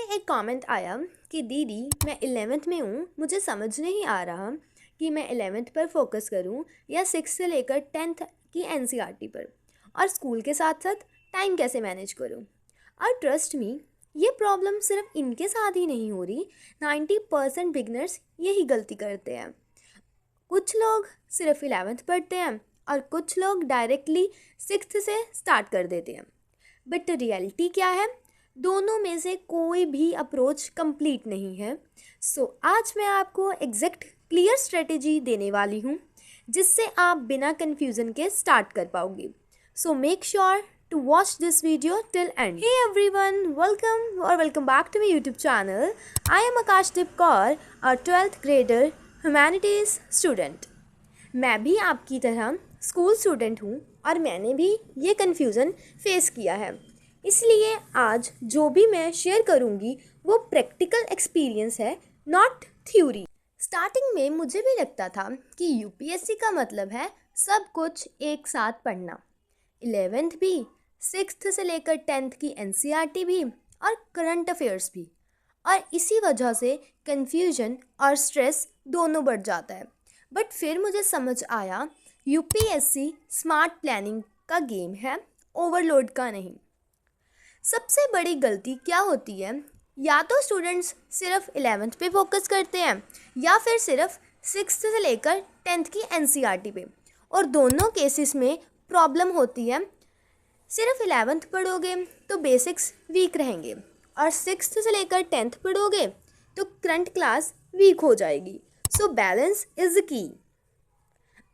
एक कमेंट आया कि दीदी मैं 11th में हूँ, मुझे समझ नहीं आ रहा कि मैं 11th पर फोकस करूँ या 6 से लेकर 10th की एनसीईआरटी पर, और स्कूल के साथ साथ टाइम कैसे मैनेज करूँ। और ट्रस्ट मी, ये प्रॉब्लम सिर्फ इनके साथ ही नहीं हो रही। 90% बिगनर्स यही गलती करते हैं। कुछ लोग सिर्फ 11th पढ़ते हैं और कुछ लोग डायरेक्टली 6th से स्टार्ट कर देते हैं। बट रियलिटी क्या है? दोनों में से कोई भी अप्रोच कंप्लीट नहीं है। आज मैं आपको एग्जैक्ट क्लियर स्ट्रेटेजी देने वाली हूँ जिससे आप बिना कन्फ्यूज़न के स्टार्ट कर पाओगे। Make sure to watch this video till end. Hey everyone, welcome back to my YouTube channel. I am Akashdeep Kaur, a 12th grader humanities student. मैं भी आपकी तरह स्कूल स्टूडेंट हूँ और मैंने भी ये कन्फ्यूज़न फेस किया है। इसलिए आज जो भी मैं शेयर करूँगी वो प्रैक्टिकल एक्सपीरियंस है, नॉट थ्योरी। स्टार्टिंग में मुझे भी लगता था कि यूपीएससी का मतलब है सब कुछ एक साथ पढ़ना। 11th भी, 6th से लेकर 10th की एनसीईआरटी भी और करंट अफेयर्स भी, और इसी वजह से कन्फ्यूजन और स्ट्रेस दोनों बढ़ जाता है। बट फिर मुझे समझ आया यूपीएससी स्मार्ट प्लानिंग का गेम है, ओवरलोड का नहीं। सबसे बड़ी गलती क्या होती है? या तो स्टूडेंट्स सिर्फ 11th पे फोकस करते हैं या फिर सिर्फ 6th से लेकर 10th की एनसीईआरटी पे, और दोनों केसेस में प्रॉब्लम होती है। सिर्फ 11th पढ़ोगे तो बेसिक्स वीक रहेंगे और 6th से लेकर 10th पढ़ोगे तो करंट क्लास वीक हो जाएगी। बैलेंस इज़ की।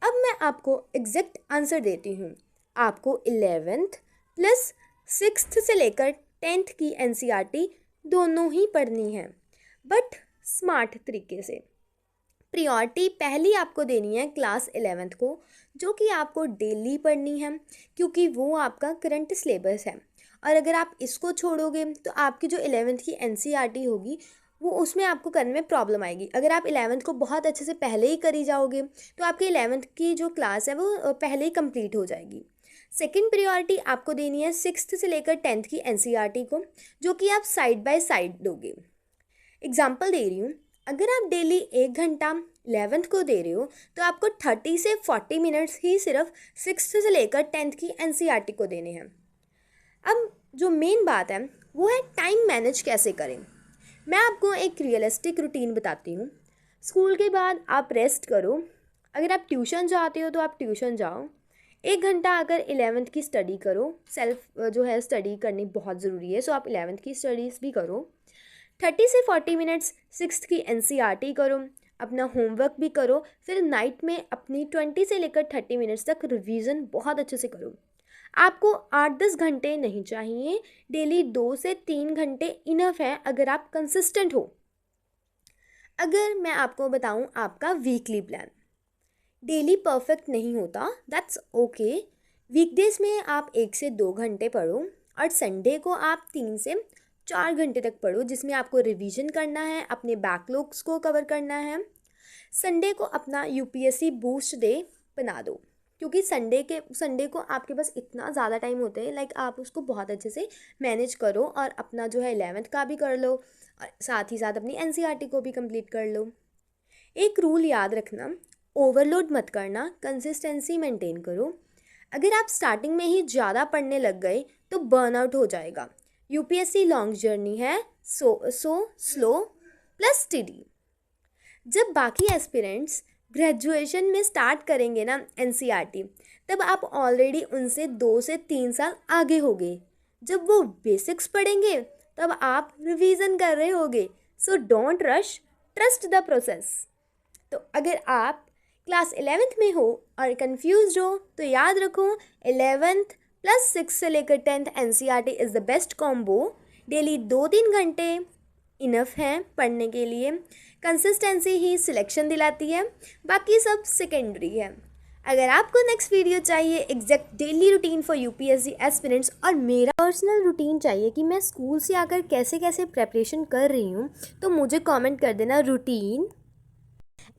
अब मैं आपको एग्जैक्ट आंसर देती हूँ। आपको 11th प्लस 6th से लेकर 10th की एनसीईआरटी दोनों ही पढ़नी है, बट स्मार्ट तरीके से। प्रायोरिटी पहली आपको देनी है क्लास 11th को, जो कि आपको डेली पढ़नी है क्योंकि वो आपका करंट सिलेबस है। और अगर आप इसको छोड़ोगे तो आपकी जो 11th की एनसीईआरटी होगी वो उसमें आपको करने में प्रॉब्लम आएगी। अगर आप 11th को बहुत अच्छे से पहले ही करी जाओगे तो आपकी 11th की जो क्लास है वो पहले ही कंप्लीट हो जाएगी। सेकंड प्रायोरिटी आपको देनी है 6th से लेकर 10th की एनसीईआरटी को, जो कि आप साइड बाय साइड दोगे। एग्जाम्पल दे रही हूँ, अगर आप डेली 1 घंटा 11th को दे रहे हो तो आपको 30 से 40 मिनट्स ही सिर्फ 6th से लेकर 10th की एनसीईआरटी को देने हैं। अब जो मेन बात है वो है टाइम मैनेज कैसे करें। मैं आपको एक रियलिस्टिक रूटीन बताती हूँ। स्कूल के बाद आप रेस्ट करो। अगर आप ट्यूशन जाते हो तो आप ट्यूशन जाओ। 1 घंटा अगर 11th की स्टडी करो, सेल्फ जो है स्टडी करनी बहुत ज़रूरी है, आप 11th की स्टडीज़ भी करो। 30 से 40 मिनट्स 6th की एनसीईआरटी करो, अपना होमवर्क भी करो। फिर नाइट में अपनी 20 से लेकर 30 मिनट्स तक रिवीजन बहुत अच्छे से करो। आपको 8-10 घंटे नहीं चाहिए, डेली 2 से 3 घंटे इनफ है अगर आप कंसिस्टेंट हो। अगर मैं आपको बताऊं आपका वीकली प्लान, डेली परफेक्ट नहीं होता, दैट्स ओके। वीकडेज में आप 1 से 2 घंटे पढ़ो और संडे को आप 3 से 4 घंटे तक पढ़ो, जिसमें आपको रिवीजन करना है, अपने बैकलॉग्स को कवर करना है। संडे को अपना यूपीएससी बूस्ट डे बना दो, क्योंकि संडे को आपके पास इतना ज़्यादा टाइम होता है, लाइक आप उसको बहुत अच्छे से मैनेज करो और अपना जो है 11th का भी कर लो और साथ ही साथ अपनी एनसीईआरटी को भी कंप्लीट कर लो। एक रूल याद रखना, ओवरलोड मत करना, कंसिस्टेंसी मेंटेन करो। अगर आप स्टार्टिंग में ही ज़्यादा पढ़ने लग गए तो बर्नआउट हो जाएगा। यूपीएससी लॉन्ग जर्नी है, सो स्लो प्लस स्टडी। जब बाकी एस्पिरेंट्स ग्रेजुएशन में स्टार्ट करेंगे ना एनसीईआरटी, तब आप ऑलरेडी उनसे 2 से 3 साल आगे होगे। जब वो बेसिक्स पढ़ेंगे तब आप रिवीजन कर रहे होगे। Don't rush, trust the process. तो अगर आप क्लास 11th में हो और कंफ्यूज हो तो याद रखो 11th प्लस 6 से लेकर 10th NCERT is the best combo. Daily 2-3 घंटे इनफ है पढ़ने के लिए। कंसिस्टेंसी ही सिलेक्शन दिलाती है, बाकी सब सेकेंडरी है। अगर आपको नेक्स्ट वीडियो चाहिए exact daily routine for UPSC aspirants और मेरा पर्सनल रूटीन चाहिए कि मैं स्कूल से आकर कैसे कैसे प्रेपरेशन कर रही हूँ, तो मुझे कमेंट कर देना रूटीन।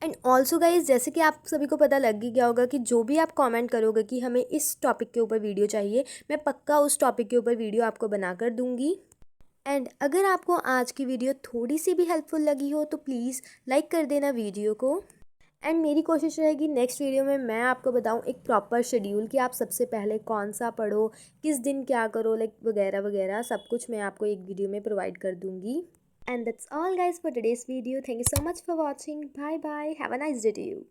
एंड ऑल्सो गाइज, जैसे कि आप सभी को पता लग ही गया होगा कि जो भी आप कमेंट करोगे कि हमें इस टॉपिक के ऊपर वीडियो चाहिए, मैं पक्का उस टॉपिक के ऊपर वीडियो आपको बना कर दूँगी। एंड अगर आपको आज की वीडियो थोड़ी सी भी हेल्पफुल लगी हो तो प्लीज़ लाइक कर देना वीडियो को। एंड मेरी कोशिश रहेगी नेक्स्ट वीडियो में मैं आपको बताऊं एक प्रॉपर शेड्यूल कि आप सबसे पहले कौन सा पढ़ो, किस दिन क्या करो, लाइक वगैरह वगैरह सब कुछ मैं आपको एक वीडियो में प्रोवाइड कर दूंगी। And that's all guys for today's video. Thank you so much for watching. Bye bye, have a nice day to you.